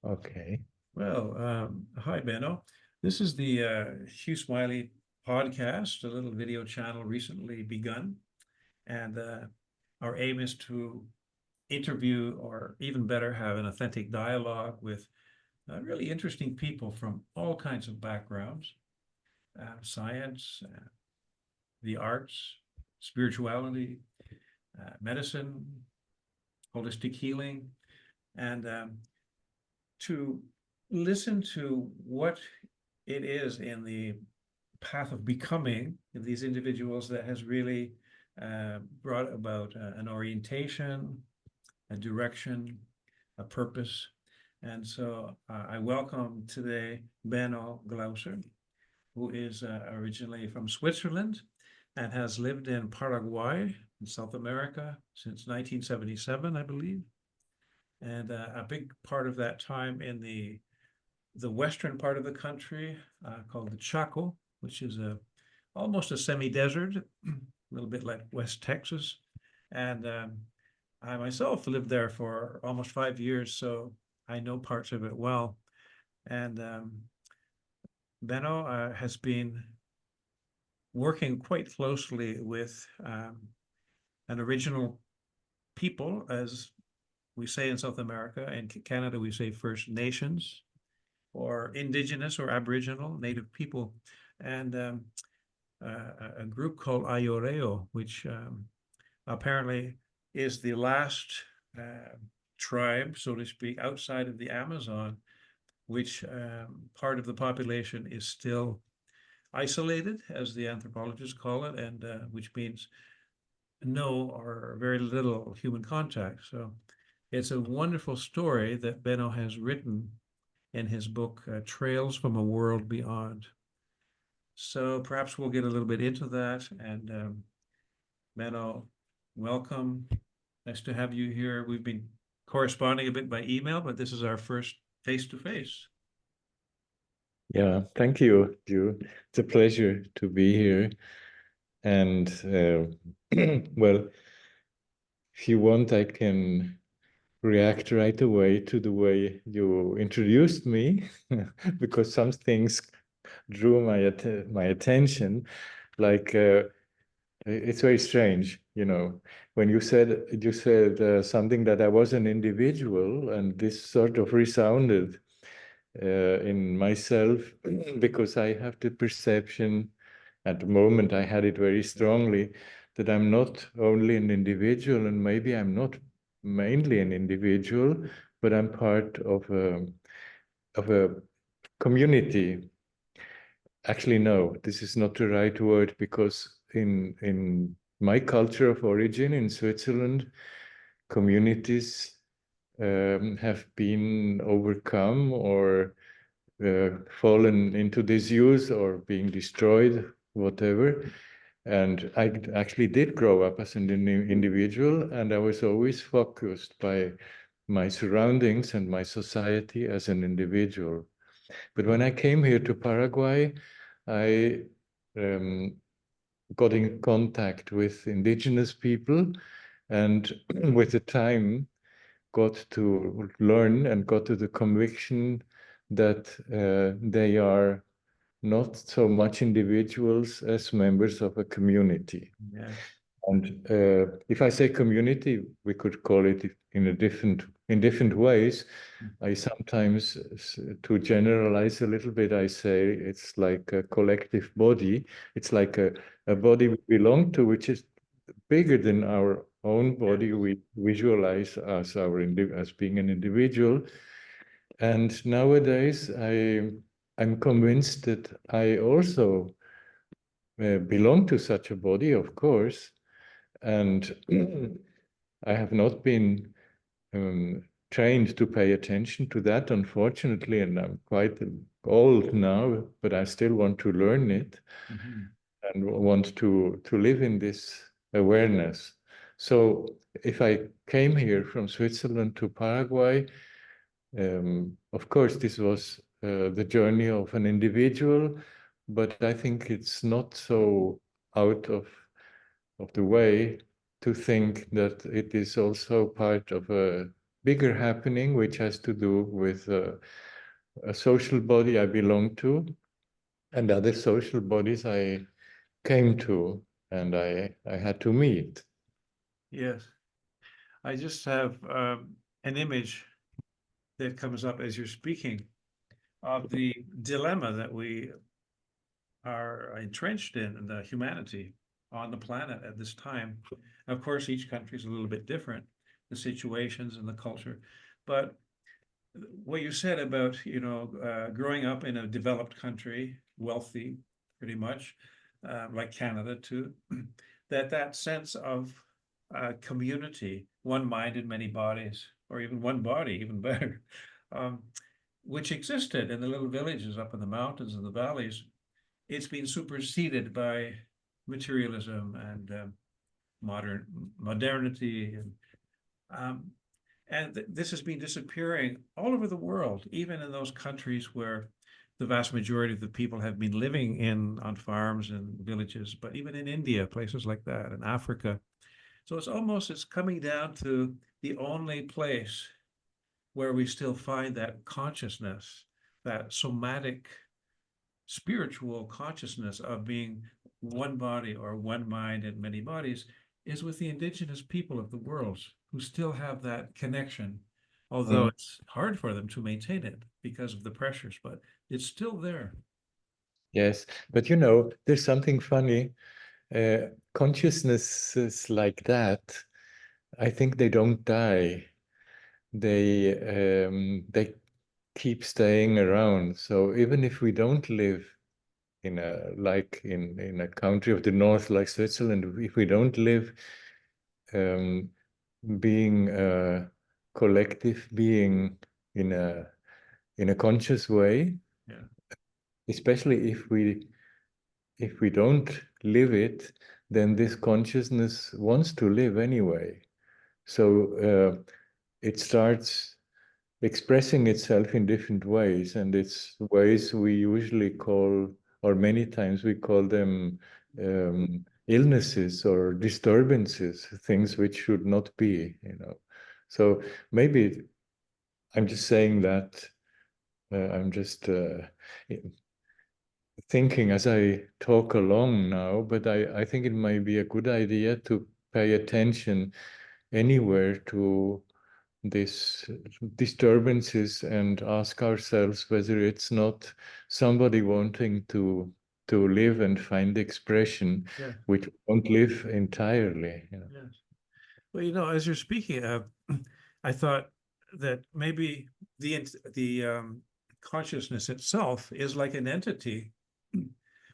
Okay. Well, hi, Benno. This is the Hugh Smiley podcast, a little video channel recently begun. And our aim is to interview, or even better, have an authentic dialogue with really interesting people from all kinds of backgrounds, science, the arts, spirituality, medicine, holistic healing, and to listen to what it is in the path of becoming these individuals that has really brought about an orientation, a direction, a purpose. And so I welcome today Benno Glauser, who is originally from Switzerland and has lived in Paraguay in South America since 1977, I believe. And a big part of that time in the western part of the country called the Chaco, which is almost a semi-desert, a little bit like West Texas. And I myself lived there for almost 5 years, so I know parts of it well. And Benno has been working quite closely with an original people, as we say in South America. In Canada, we say First Nations, or Indigenous or Aboriginal Native people, and a group called Ayoreo, which apparently is the last tribe, so to speak, outside of the Amazon, which part of the population is still isolated, as the anthropologists call it, and which means no or very little human contact. So it's a wonderful story that Benno has written in his book, Trails from a World Beyond. So perhaps we'll get a little bit into that. And Benno, welcome. Nice to have you here. We've been corresponding a bit by email, but this is our first face-to-face. Yeah, thank you, Drew. It's a pleasure to be here. And well, if you want, I can react right away to the way you introduced me, because some things drew my attention. Like it's very strange, when you said something that I was an individual, and this sort of resounded in myself because I have the perception at the moment, I had it very strongly, that I'm not only an individual, and maybe I'm not mainly an individual, but I'm part of a community. Actually, no, this is not the right word, because in my culture of origin in Switzerland, communities have been overcome or fallen into disuse or being destroyed, whatever. And I actually did grow up as an individual, and I was always focused by my surroundings and my society as an individual. But when I came here to Paraguay, I um, got in contact with indigenous people, and with the time got to learn and got to the conviction that they are not so much individuals as members of a community. Yeah. And if I say community, we could call it in different ways. I sometimes, to generalize a little bit, I say it's like a collective body. It's like a body we belong to, which is bigger than our own body. Yes. We visualize as being an individual. And nowadays, I'm convinced that I also belong to such a body, of course. And I have not been trained to pay attention to that, unfortunately, and I'm quite old now, but I still want to learn it Mhm. and want to live in this awareness. So if I came here from Switzerland to Paraguay, of course, this was the journey of an individual, but I think it's not so out of the way to think that it is also part of a bigger happening, which has to do with a social body I belong to and other social bodies I came to and I had to meet. Yes. I just have an image that comes up as you're speaking of the dilemma that we are entrenched in the humanity on the planet at this time. Of course, each country is a little bit different, the situations and the culture. But what you said about, growing up in a developed country, wealthy, pretty much, like Canada too, that sense of community, one mind in many bodies, or even one body, even better, um, which existed in the little villages up in the mountains and the valleys, it's been superseded by materialism and modernity, um, and this has been disappearing all over the world, even in those countries where the vast majority of the people have been living in on farms and villages, but even in India, places like that, and Africa. So it's coming down to the only place where we still find that consciousness, that somatic spiritual consciousness of being one body or one mind in many bodies is with the indigenous people of the world who still have that connection, although Mm. it's hard for them to maintain it because of the pressures, but it's still there. Yes, but there's something funny. Consciousnesses like that, I think they don't die. They keep staying around. So even if we don't live in a country of the north like Switzerland, if we don't live um, being a collective being in a conscious way, Yeah. especially if we don't live it, then this consciousness wants to live anyway. So it starts expressing itself in different ways, and it's ways we usually call, or many times we call them illnesses or disturbances, things which should not be. So maybe I'm just saying that I'm just thinking as I talk along now, but I think it might be a good idea to pay attention anywhere to these disturbances and ask ourselves whether it's not somebody wanting to live and find expression Yeah. which won't live entirely. Yes. Well, as you're speaking, I thought that maybe the consciousness itself is like an entity,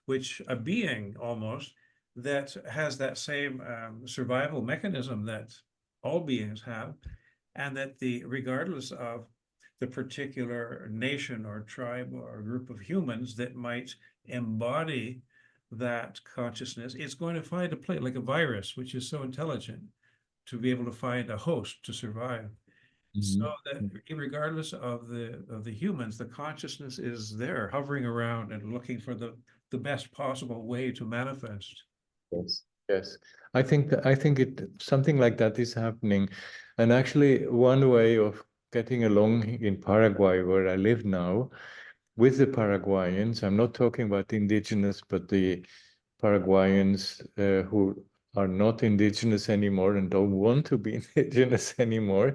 which a being almost that has that same survival mechanism that all beings have, and that regardless of the particular nation or tribe or group of humans that might embody that consciousness, it's going to find a place like a virus, which is so intelligent to be able to find a host to survive. So Mhm. that regardless of the humans, the consciousness is there, hovering around and looking for the best possible way to manifest. Yes, yes. I think it something like that is happening. And actually one way of getting along in Paraguay, where I live now, with the Paraguayans, I'm not talking about the indigenous, but the Paraguayans who are not indigenous anymore and don't want to be indigenous anymore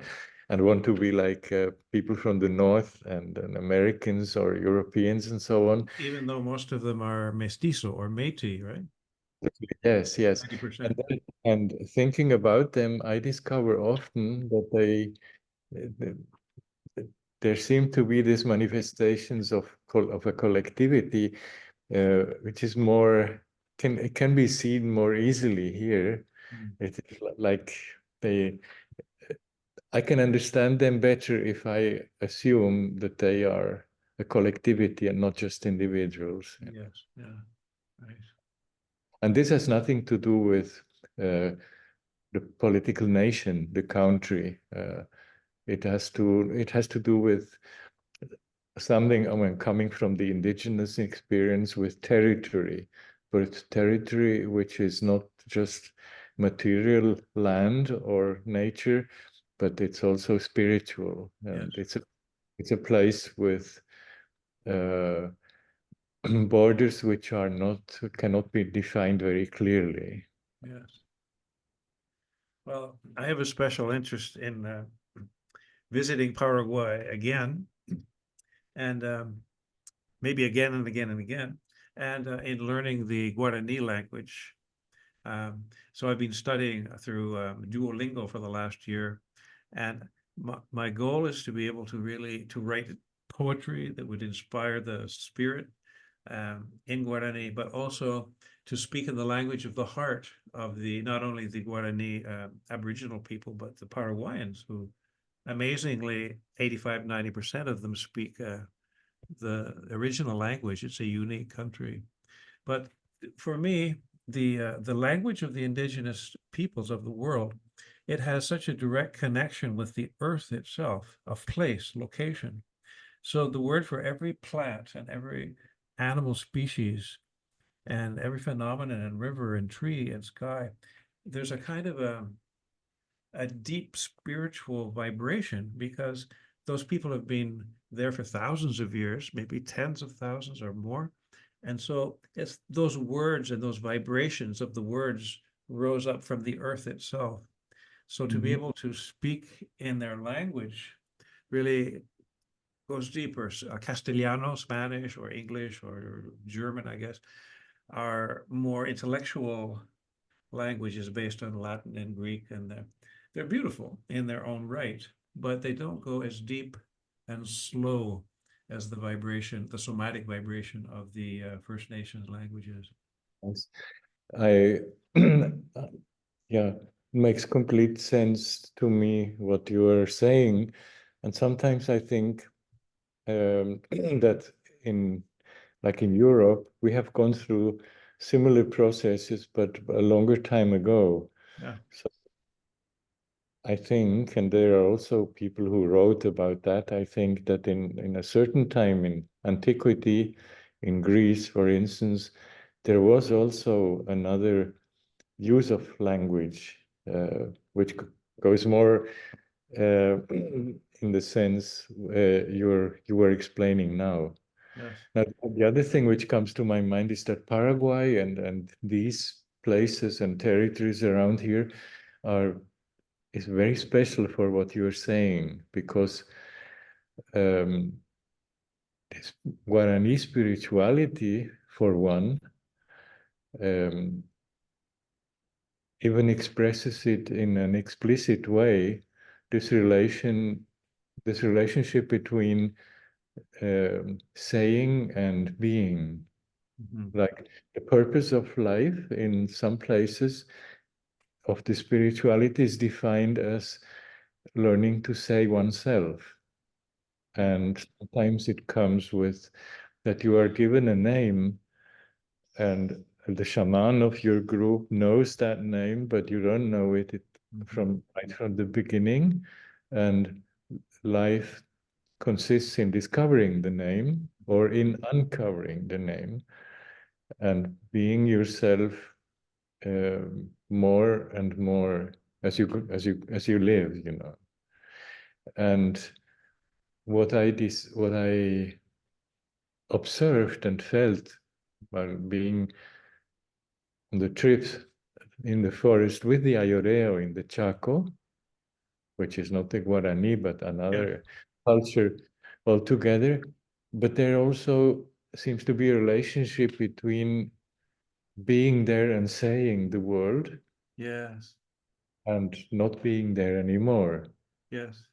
and want to be like people from the north and Americans or Europeans and so on. Even though most of them are mestizo or Métis, right? Yes, yes. 90%. And thinking about them, I discover often that th- there seem to be these manifestations of a collectivity which is it can be seen more easily here. Mm. It is like they, I can understand them better if I assume that they are a collectivity and not just individuals. Yes, yeah, right. And this has nothing to do with the political nation, the country. It has to do with something, I mean, coming from the indigenous experience with territory, but territory which is not just material land or nature, but it's also spiritual, and Yes. it's a place with uh, borders which are not cannot be defined very clearly. Yes. Well, I have a special interest in visiting Paraguay again, and maybe again and again and again, and in learning the Guarani language. So I've been studying through Duolingo for the last year, and my goal is to be able to really to write poetry that would inspire the spirit in Guarani, but also to speak in the language of the heart of the not only the Guarani Aboriginal people, but the Paraguayans, who amazingly 85-90% of them speak the original language. It's a unique country. But for me, the language of the indigenous peoples of the world, it has such a direct connection with the earth itself, of place, location. So the word for every plant and every animal species and every phenomenon and river and tree and sky, there's a kind of a deep spiritual vibration because those people have been there for thousands of years, maybe tens of thousands or more. And so it's those words and those vibrations of the words rose up from the earth itself. So to be Mhm. able to speak in their language really goes deeper. Castellano, Spanish, or English, or German, I guess, are more intellectual languages based on Latin and Greek, and they're beautiful in their own right, but they don't go as deep and slow as the vibration, the somatic vibration of the First Nations languages. Yes. I yeah, makes complete sense to me what you are saying, and sometimes I think that in like in Europe we have gone through similar processes, but a longer time ago. Yeah, So I think, and there are also people who wrote about that, I think that in a certain time in antiquity, in Greece, for instance, there was also another use of language, which goes more in the sense you were explaining now. yes, Now, the other thing which comes to my mind is that Paraguay and these places and territories around here are is very special for what you're saying because um, this Guarani spirituality, for one, um, even expresses it in an explicit way. This this relationship between saying and being, mhm, like the purpose of life in some places of the spirituality is defined as learning to say oneself. yeah, And sometimes it comes with that you are given a name and the shaman of your group knows that name, but you don't know it mhm, from right from the beginning. And life consists in discovering the name or in uncovering the name and being yourself more and more as you live, you know. And what I observed and felt while being on the trips in the forest with the Ayoreo in the Chaco, which is not the Guarani, but yeah, another culture altogether. But there also seems to be a relationship between being there and saying the word yes, and not being there anymore. yes,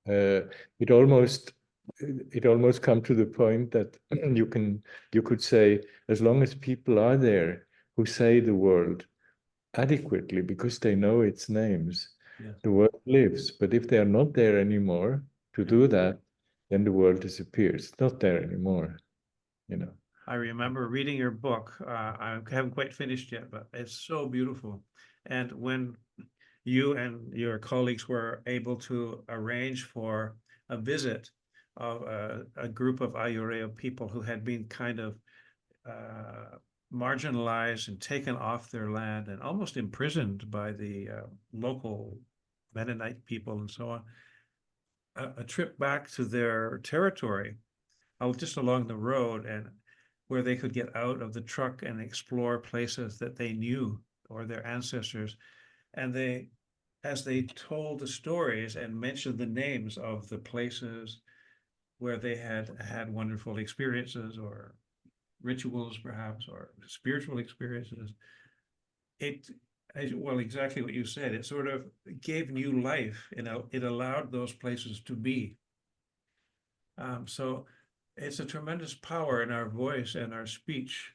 Uh, it almost it almost come to the point that you could say as long as people are there who say the word adequately because they know its names, yes, the world lives. But if they are not there anymore to yeah. do that, then the world disappears. It's not there anymore, you know. I remember reading your book. I haven't quite finished yet, but it's so beautiful. And when you and your colleagues were able to arrange for a visit of a group of Ayoreo people who had been kind of uh, marginalized and taken off their land and almost imprisoned by the local Mennonite people and so on, a trip back to their territory, just along the road, and where they could get out of the truck and explore places that they knew or their ancestors. And as they told the stories and mentioned the names of the places where they had had wonderful experiences or rituals, perhaps, or spiritual experiences, it, well, exactly what you said, it sort of gave new life. It allowed those places to be. So it's a tremendous power in our voice and our speech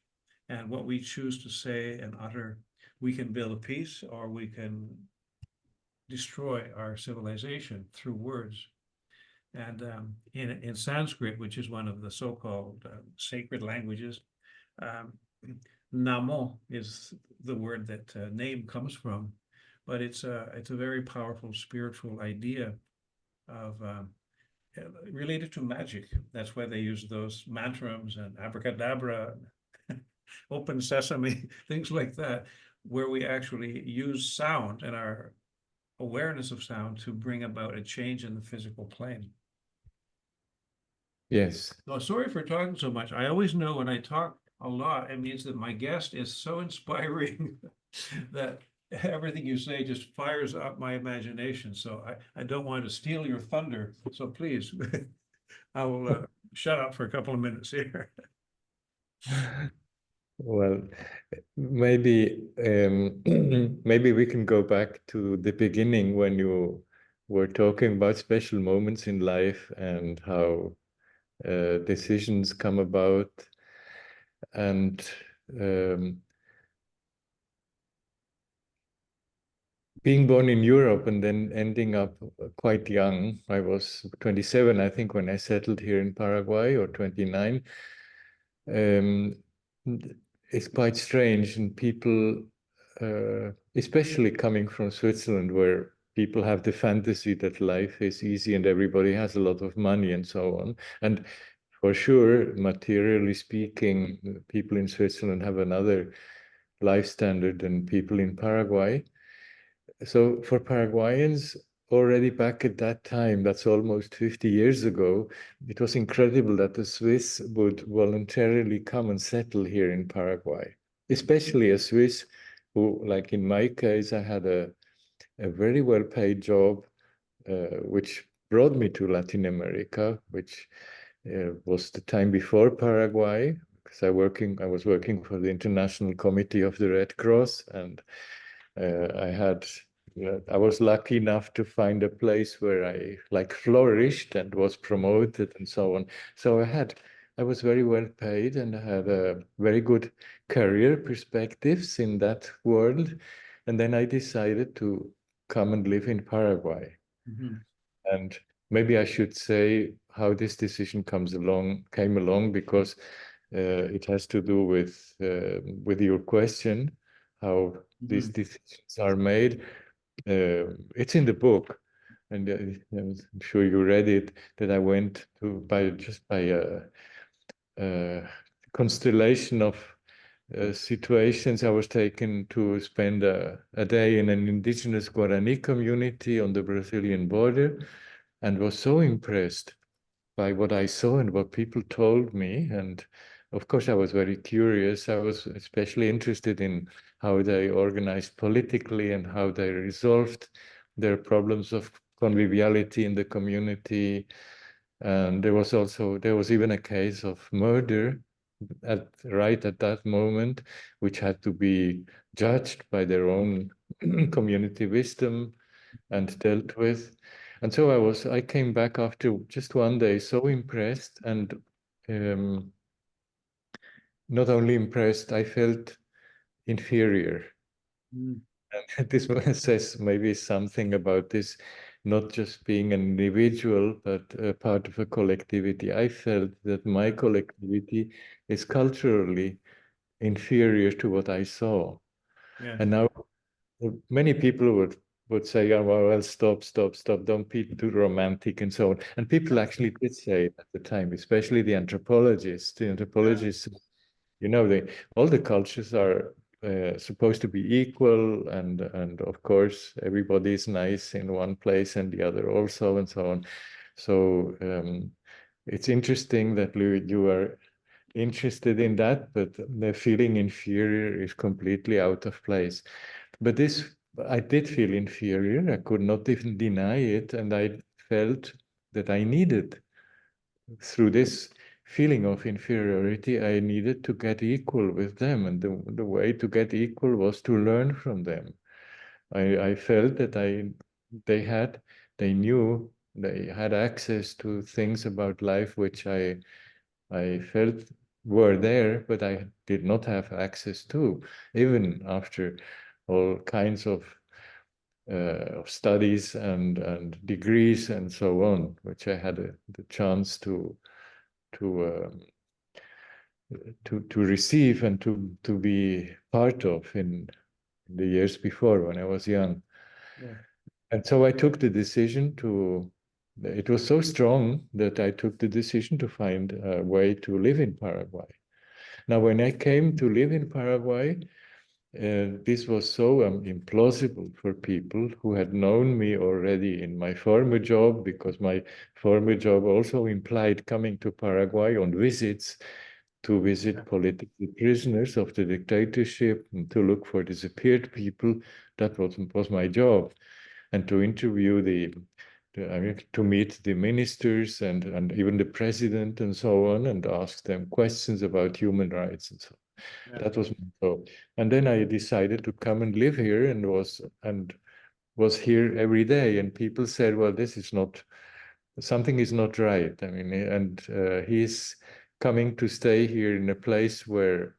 and what we choose to say and utter. We can build peace, or we can destroy our civilization through words. And in Sanskrit, which is one of the so-called sacred languages, Namo is the word that name comes from, but it's a very powerful spiritual idea of related to magic. That's why they use those mantrams and abracadabra, open sesame, things like that, where we actually use sound and our awareness of sound to bring about a change in the physical plane. Yes. So sorry for talking so much. I always know when I talk a lot, it means that my guest is so inspiring that everything you say just fires up my imagination. So I don't want to steal your thunder. So please, I will shut up for a couple of minutes here. Well, maybe maybe we can go back to the beginning when you were talking about special moments in life and how decisions come about. And being born in Europe and then ending up quite young, I was 27, I think, when I settled here in Paraguay, or 29. It's quite strange, and people, especially coming from Switzerland, where people have the fantasy that life is easy and everybody has a lot of money and so on. And for sure, materially speaking, people in Switzerland have another life standard than people in Paraguay. So for Paraguayans, already back at that time, that's almost 50 years ago, it was incredible that the Swiss would voluntarily come and settle here in Paraguay, especially a Swiss who, like in my case, I had a very well-paid job, which brought me to Latin America, which was the time before Paraguay, because I was working for the International Committee of the Red Cross, and I was lucky enough to find a place where I like flourished and was promoted and so on. So I was very well paid and I had a very good career perspectives in that world. And then I decided to come and live in Paraguay. Mm-hmm. And maybe I should say how this decision came along, because it has to do with your question, how these decisions are made. It's in the book, and I'm sure you read it, that I went to by a constellation of situations. I was taken to spend a day in an indigenous Guarani community on the Brazilian border, and was so impressed by what I saw and what people told me. And of course, I was very curious. I was especially interested in how they organized politically and how they resolved their problems of conviviality in the community. And there was even a case of murder right at that moment, which had to be judged by their own community wisdom and dealt with. And so I came back after just one day so impressed, and not only impressed, I felt inferior. Mm. And this says maybe something about this, not just being an individual, but a part of a collectivity. I felt that my collectivity is culturally inferior to what I saw. Yeah. And now many people would say, oh, well, stop, don't be too romantic and so on. And people actually did say it at the time, especially the anthropologists. The anthropologists, all the cultures are supposed to be equal, and of course everybody is nice in one place and the other also, and so on. So it's interesting that you are interested in that, but the feeling inferior is completely out of place. But this, I did feel inferior. I could not even deny it, and I felt that I needed, through this feeling of inferiority, I needed to get equal with them. And the way to get equal was to learn from them. I felt that they knew, they had access to things about life which I felt were there, but I did not have access to, even after all kinds of studies and degrees and so on, which I had the chance to um, to receive and to be part of in the years before when I was young. Yeah. And so I took the decision to. It was so strong that I took the decision to find a way to live in Paraguay. Now, when I came to live in Paraguay, this was so implausible for people who had known me already in my former job, because my former job also implied coming to Paraguay on visits to visit political prisoners of the dictatorship and to look for disappeared people. That was my job, and to interview I mean, to meet the ministers and even the president and so on, and ask them questions about human rights and so on. Yeah. That was my goal. And then I decided to come and live here, and was here every day. And people said, well, this is not, something is not right. I mean, and he's coming to stay here in a place where,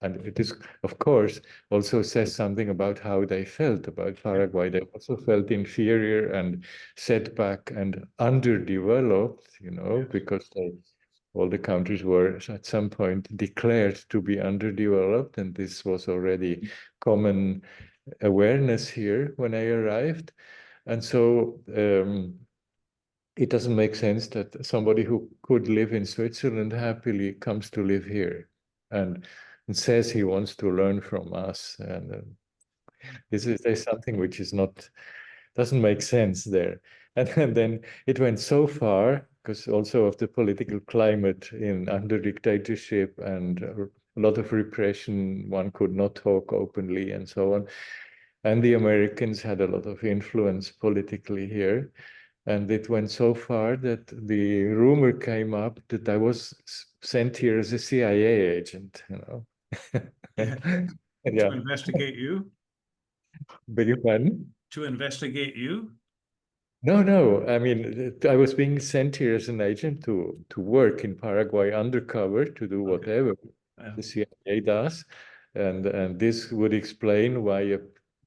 and it is, of course, also says something about how they felt about Paraguay. They also felt inferior and set back and underdeveloped, because all the countries were at some point declared to be underdeveloped, and this was already common awareness here when I arrived. And so it doesn't make sense that somebody who could live in Switzerland happily comes to live here and says he wants to learn from us. And there's something which is not, doesn't make sense there. And then it went so far, because also of the political climate in under dictatorship and a lot of repression, one could not talk openly and so on. And the Americans had a lot of influence politically here. And it went so far that the rumor came up that I was sent here as a CIA agent. Yeah. Yeah. To investigate you? Beg your pardon? To investigate you? No, no. I mean, I was being sent here as an agent to work in Paraguay undercover, to do Okay. whatever Yeah. the CIA does, and this would explain why a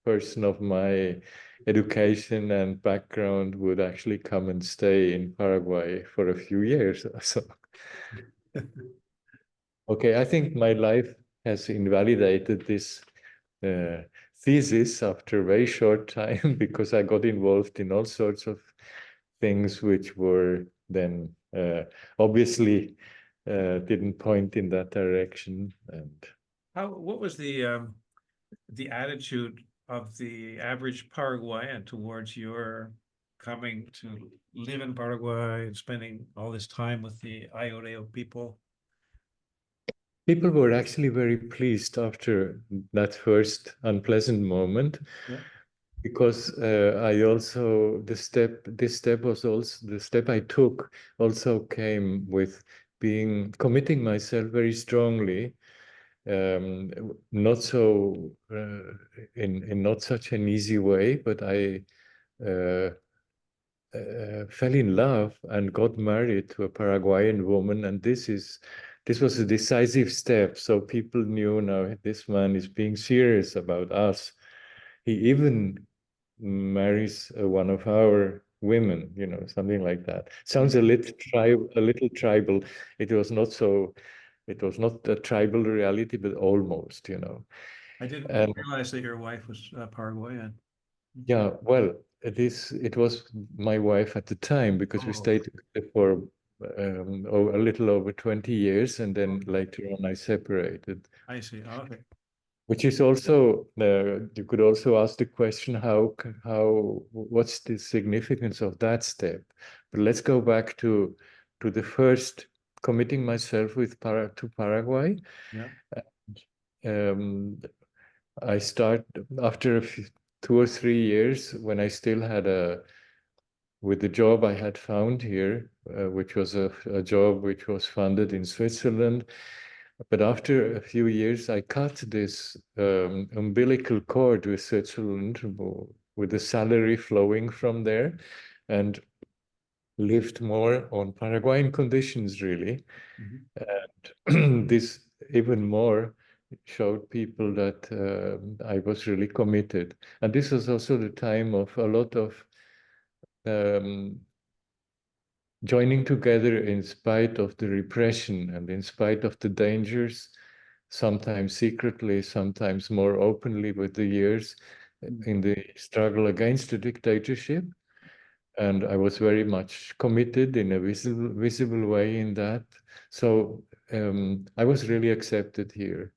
person of my education and background would actually come and stay in Paraguay for a few years. So, okay, I think my life has invalidated this uh, thesis after a very short time because I got involved in all sorts of things which were then obviously didn't point in that direction. And What was the attitude of the average Paraguayan towards your coming to live in Paraguay and spending all this time with the Ayoreo people? people were actually very pleased after that first unpleasant moment. Yeah. Because I also, this step was also, the step I took also came with committing myself very strongly, not so, in not such an easy way, but I uh, fell in love and got married to a Paraguayan woman. And this was a decisive step. So people knew, now this man is being serious about us. He even marries one of our women, something like that. Sounds a little tribal. It was not so, it was not a tribal reality, but almost. I didn't And realize that your wife was Paraguayan. yeah, well, it was my wife at the time, because we Oh, stayed together for a little over 20 years, and then okay. later on I separated. I see. Okay. Which is also, you could also ask the question, what's the significance of that step? But let's go back to the first committing myself to Paraguay. Yeah. Um, I start after 2 or 3 years when I still had with the job I had found here, which was a job which was funded in Switzerland. But after a few years, I cut this umbilical cord with Switzerland, with the salary flowing from there, and lived more on Paraguayan conditions, really. Mhm. And this even more showed people that I was really committed. And this was also the time of a lot of um, joining together in spite of the repression and in spite of the dangers, sometimes secretly, sometimes more openly with the years, in the struggle against the dictatorship. And I was very much committed in a visible way in that. So I was really accepted here.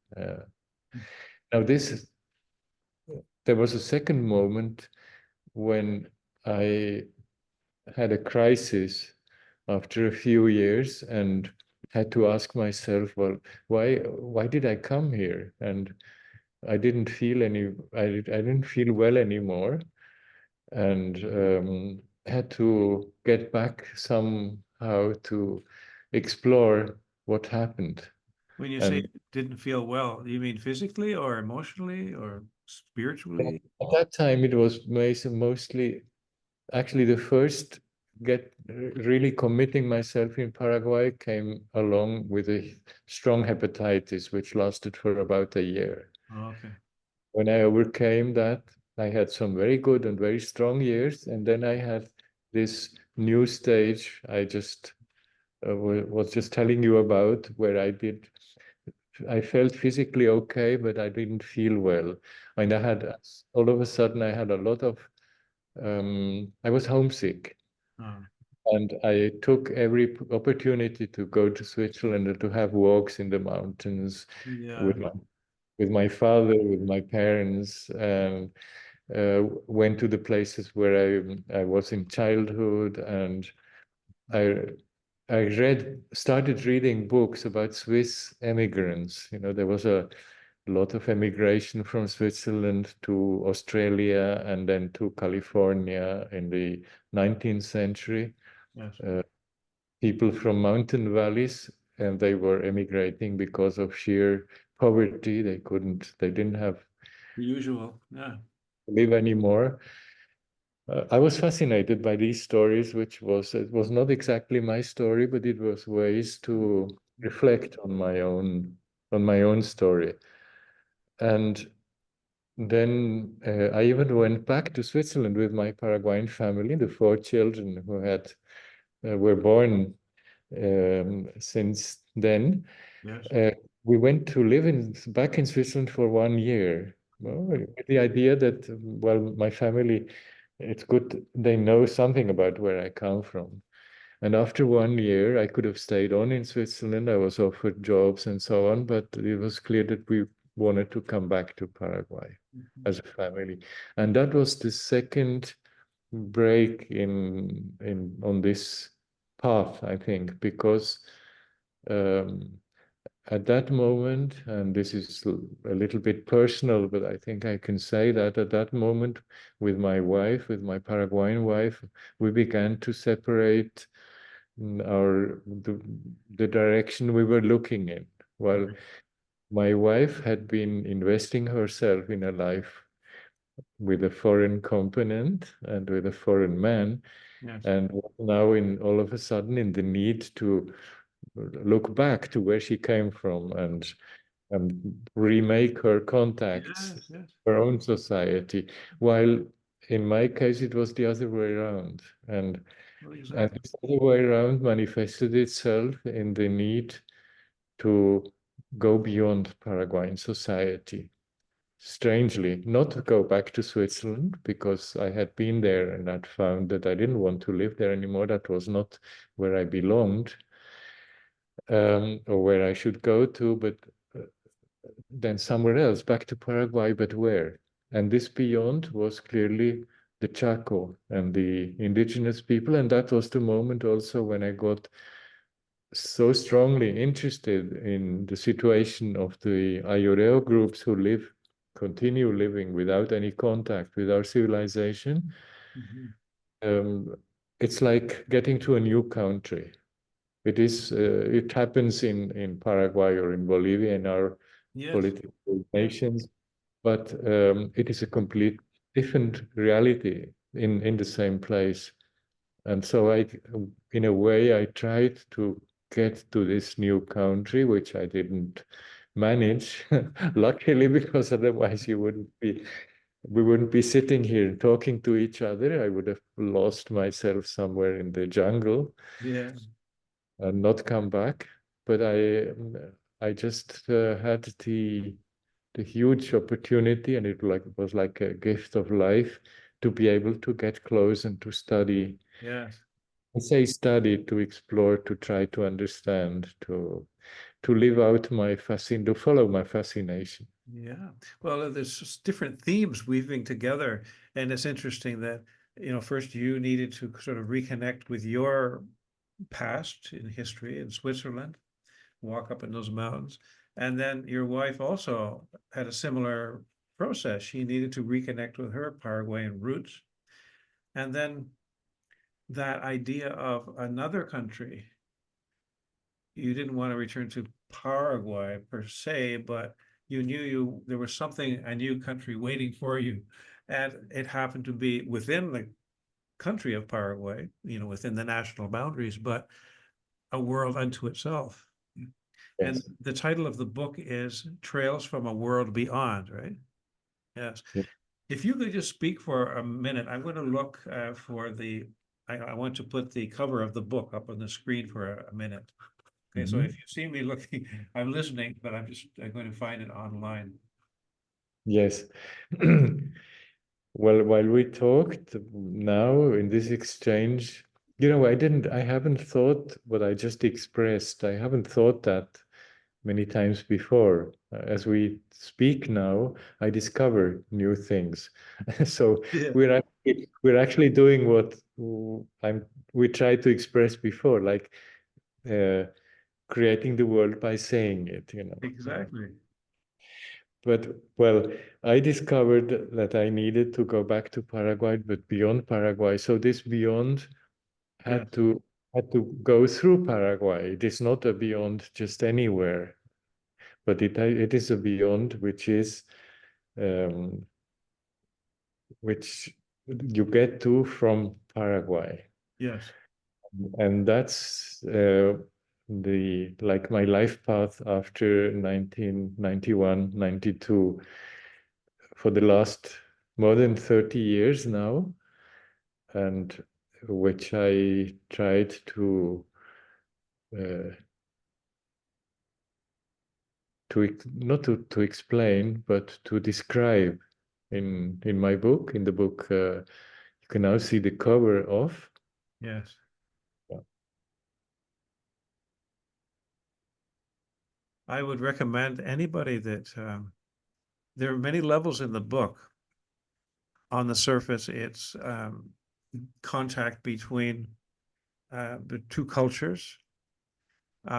Now there was a second moment when I had a crisis after a few years and had to ask myself, well, why did I come here? And I didn't feel well anymore, and had to get back somehow to explore what happened. When you say And didn't feel well, you mean physically or emotionally or spiritually? at that time, it was mostly actually the first get really committing myself in Paraguay came along with a strong hepatitis, which lasted for about a year. Oh, okay. When I overcame that, I had some very good and very strong years, and then I had this new stage I just was just telling you about, where I felt physically okay, but I didn't feel well. And all of a sudden, I had a lot of, I was homesick. Oh, And I took every opportunity to go to Switzerland and to have walks in the mountains yeah. with my father, with my parents, went to the places where I was in childhood, and I started reading books about Swiss immigrants. There was a lot of emigration from Switzerland to Australia and then to California in the 19th century. Yes. Uh, People from mountain valleys, and they were emigrating because of sheer poverty. They didn't have The usual. Yeah. to live anymore. I was fascinated by these stories, it was not exactly my story, but it was ways to reflect on my own story. And then I even went back to Switzerland with my Paraguayan family, the 4 children who were born since then. Yes. Uh, we went to live back in Switzerland for 1 year. Well, with the idea that, well, my family, it's good they know something about where I come from. And after 1 year, I could have stayed on in Switzerland. I was offered jobs and so on, but it was clear that we wanted to come back to Paraguay Mhm. as a family. And that was the second break in on this path, I think, because um, at that moment, and this is a little bit personal, but I think I can say that at that moment, with my wife, with my Paraguayan wife, we began to separate the direction we were looking in. Well, Right. my wife had been investing herself in a life with a foreign component and with a foreign man, Yes. and now in all of a sudden in the need to look back to where she came from and remake her contacts, Yes. Yes. her own society. While in my case, it was the other way around. Well, And exactly. this other way around manifested itself in the need to go beyond Paraguayan society. Strangely, not to go back to Switzerland because I had been there and I'd found that I didn't want to live there anymore. That was not where I belonged, or where I should go to, but then somewhere else, back to Paraguay, but where? And this beyond was clearly the Chaco and the indigenous people. And that was the moment also when I got so strongly interested in the situation of the Ayoreo groups who continue living without any contact with our civilization. Mhm. Um, it's like getting to a new country. It happens in Paraguay or in Bolivia, in our Yes. political Yeah. nations, but it is a complete different reality in the same place. And so in a way, I tried to get to this new country, which I didn't manage, luckily, because otherwise we wouldn't be sitting here talking to each other. I would have lost myself somewhere in the jungle Yeah. and not come back. But I just had the huge opportunity, and was like a gift of life to be able to get close and to study. Yes. I say study, to explore, to try to understand, to live out my to follow my fascination. Yeah. Well, there's just different themes weaving together, and it's interesting that, first you needed to sort of reconnect with your past in history in Switzerland, walk up in those mountains, and then your wife also had a similar process. She needed to reconnect with her Paraguayan roots, and then that idea of another country. You didn't want to return to Paraguay per se, but you knew there was something, a new country waiting for you. And it happened to be within the country of Paraguay, within the national boundaries, but a world unto itself. And Yes. the title of the book is Trails from a World Beyond, right? Yes. Yeah. If you could just speak for a minute, I'm going to look I want to put the cover of the book up on the screen for a minute. Okay, so if Mhm. you see me looking, I'm listening, but I'm going to find it online. Yes. Well, while we talked now in this exchange, I haven't thought what I just expressed. I haven't thought that many times before. As we speak now, I discover new things. So Yeah, we're actually doing what we tried to express before, like uh, creating the world by saying it. exactly. But well, I discovered that I needed to go back to Paraguay, but beyond Paraguay. So this beyond Yeah, had to had to go through Paraguay. It is not a beyond just anywhere, but it is a beyond um, which you get to from Paraguay, yes, and that's the like my life path after 1991, 92 for the last more than 30 years now, and which I tried uh, not to explain, but to describe in my book. In the book, you can now see the cover of. yes. I would recommend anybody that there are many levels in the book. On the surface, it's contact between the two cultures,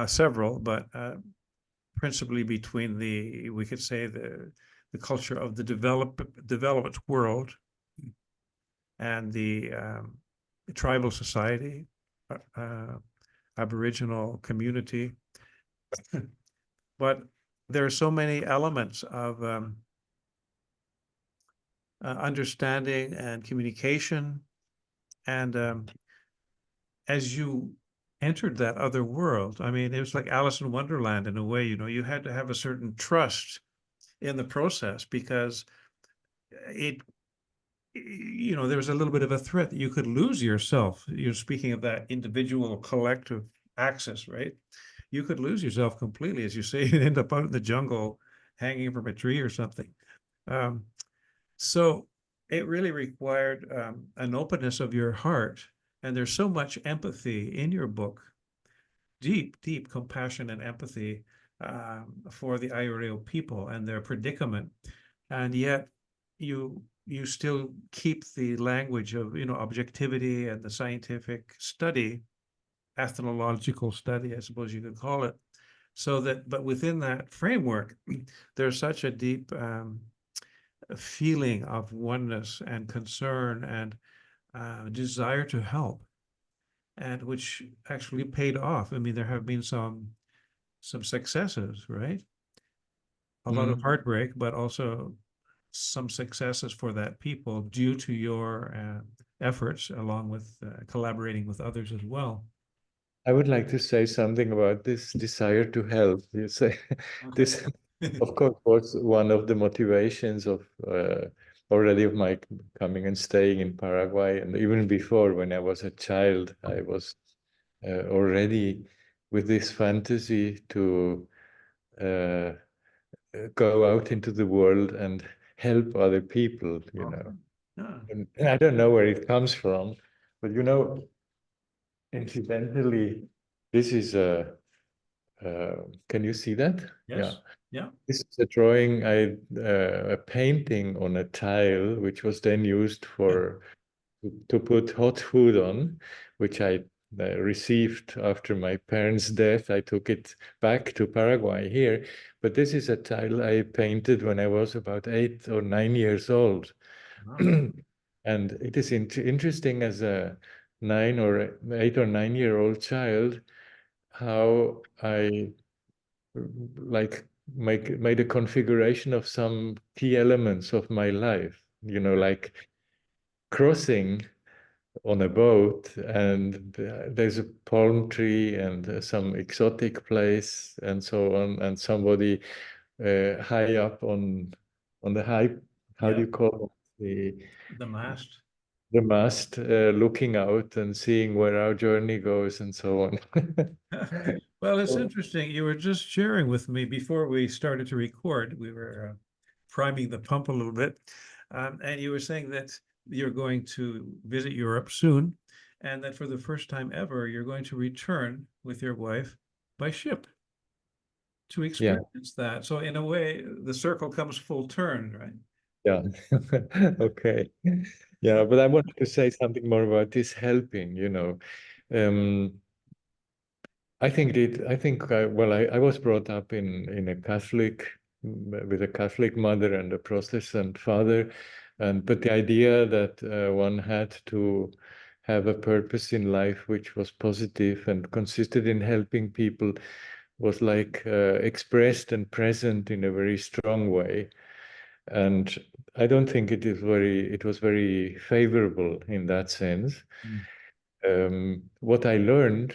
several, but principally between we could say the culture of the developed world and the tribal society, Aboriginal community. But there are so many elements of understanding and communication. And as you entered that other world, I mean, it was like Alice in Wonderland in a way, you had to have a certain trust in the process because it there was a little bit of a threat that you could lose yourself. You're speaking of that individual collective access, right? You could lose yourself completely, as you say, and end up out in the jungle hanging from a tree or something. Um, so it really required an openness of your heart. And there's so much empathy in your book, deep, deep compassion and empathy for the Ayoreo people and their predicament, and yet you still keep the language of objectivity and the scientific study, ethnological study, I suppose you could call it, so that but within that framework, there's such a deep feeling of oneness and concern and desire to help, and which actually paid off. I mean, there have been some successes, right? A lot of Mm. heartbreak, but also some successes for that people due to your efforts, along with collaborating with others as well. I would like to say something about this desire to help. You say Okay. this, of course, was one of the motivations of already of my coming and staying in Paraguay, and even before, when I was a child, I was already with this fantasy to uh, go out into the world and help other people. Okay. Yeah. And I don't know where it comes from, but incidentally, this is a. Can you see that? Yeah. Yes. Yeah. This is a drawing, a painting on a tile, which was then used for to put hot food on, which I received after my parents' death. I took it back to Paraguay here, but this is a tile I painted when I was about 8 or 9 years old. Wow. And it is interesting as a 8 or 9 year old child how I like made a configuration of some key elements of my life, like crossing on a boat, and there's a palm tree and some exotic place and so on, and somebody high up on the high, how do Yeah. you call it, The mast. the mast, looking out and seeing where our journey goes and so on. Well, it's So, interesting. You were just sharing with me before we started to record. We were priming the pump a little bit, and you were saying that you're going to visit Europe soon, and that for the first time ever, you're going to return with your wife by ship to yeah. experience that. So, in a way, the circle comes full turn, right? Yeah. Okay. Yeah, but I wanted to say something more about this helping. Um, I was brought up in a Catholic, with a Catholic mother and a Protestant father, but the idea that one had to have a purpose in life which was positive and consisted in helping people was like expressed and present in a very strong way. And I don't think it was very favorable in that sense. Mm. What I learned,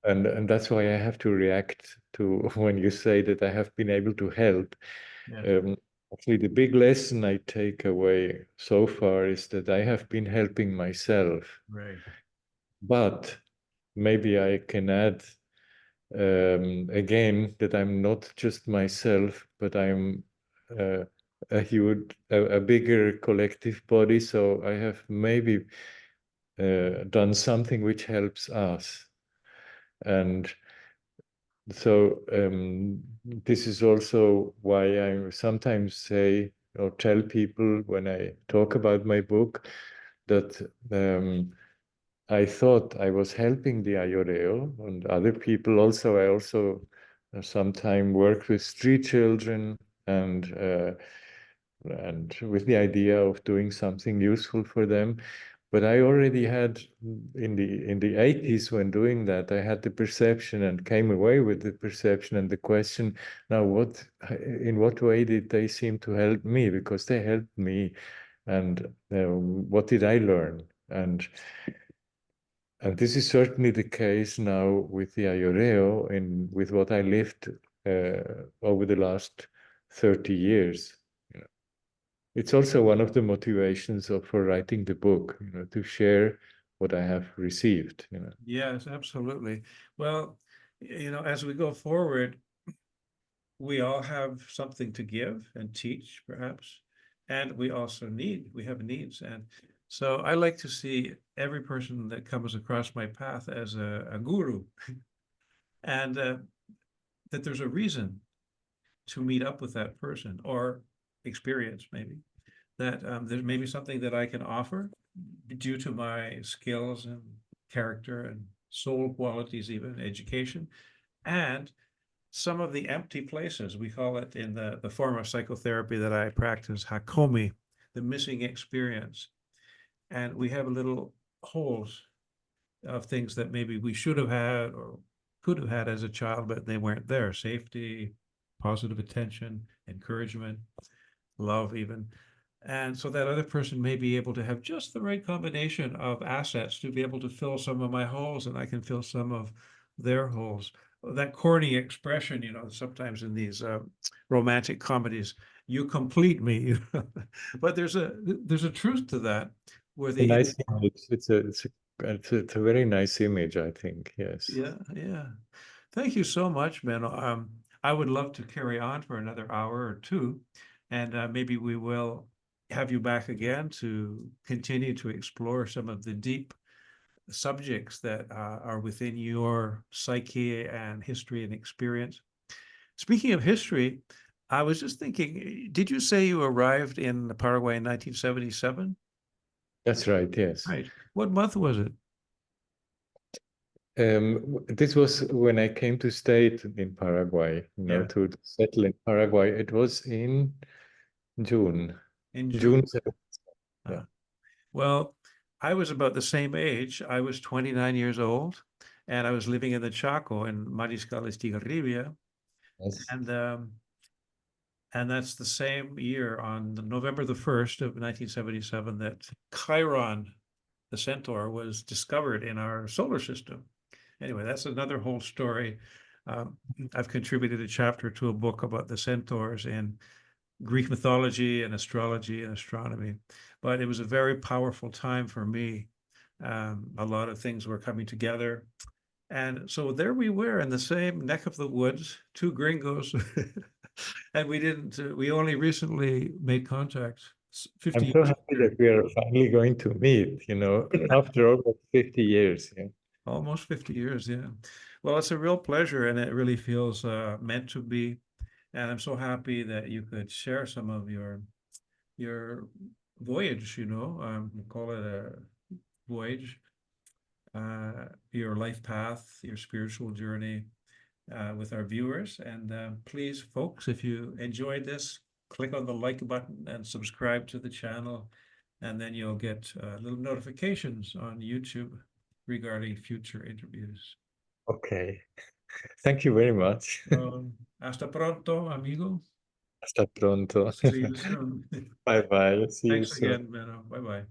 and that's why I have to react to when you say that I have been able to help. Yes. Um, Actually, the big lesson I take away so far is that I have been helping myself, Right. but maybe I can add again that I'm not just myself, but I'm uh, a bigger collective body. So I have maybe done something which helps us. And so this is also why I sometimes say or tell people when I talk about my book that I thought I was helping the Ayoreo and other people also. I also sometimes work with street children and with the idea of doing something useful for them. But I already had in the 80s when doing that, I had the perception and came away with the perception and the question, now in what way did they seem to help me? Because they helped me. And what did I learn? And this is certainly the case now with the Ayoreo and with what I lived over the last 30 years. It's also one of the motivations for writing the book, to share what I have received. Yes, absolutely. Well, as we go forward, we all have something to give and teach, perhaps, and we have needs. And so I like to see every person that comes across my path as a guru. And that there's a reason to meet up with that person, or experience maybe that there's maybe something that I can offer due to my skills and character and soul qualities, even education, and some of the empty places. We call it in the form of psychotherapy that I practice, hakomi, the missing experience. And we have little holes of things that maybe we should have had or could have had as a child, but they weren't there. Safety, positive attention, encouragement, love, even. And so that other person may be able to have just the right combination of assets to be able to fill some of my holes, and I can fill some of their holes. That corny expression, sometimes in these romantic comedies, you complete me. But there's a truth to that, where A the nice image. It's a very nice image, I think. Yes. yeah. Thank you so much, Benno. I would love to carry on for another hour or two, and maybe we will have you back again to continue to explore some of the deep subjects that are within your psyche and history and experience. Speaking of history, I was just thinking, did you say you arrived in Paraguay in 1977? That's right. Yes. Right. What month was it? This was when I came to stay in Paraguay, Yeah, to settle in Paraguay. It was in June, in June. June 7th. Yeah. Well, I was about the same age. I was 29 years old, and I was living in the Chaco in Mariscal Estigarribia, Yes. and that's the same year on November the 1st of 1977 that Chiron, the centaur, was discovered in our solar system. Anyway, that's another whole story. Um, I've contributed a chapter to a book about the centaurs in Greek mythology and astrology and astronomy. But it was a very powerful time for me. A lot of things were coming together. And so there we were in the same neck of the woods, two gringos. And we only recently made contact 50 I'm so years happy later, that we are finally going to meet, after almost 50 years. Yeah. almost 50 years. Yeah. Well, it's a real pleasure, and it really feels meant to be. And I'm so happy that you could share some of your voyage, we call it a voyage, your life path, your spiritual journey with our viewers. And please, folks, if you enjoyed this, click on the like button and subscribe to the channel, and then you'll get little notifications on YouTube regarding future interviews. Okay. Thank you very much. Hasta pronto, amigo. Hasta pronto. See you soon. Bye bye. See you Thanks soon. again, Benno. Bye bye.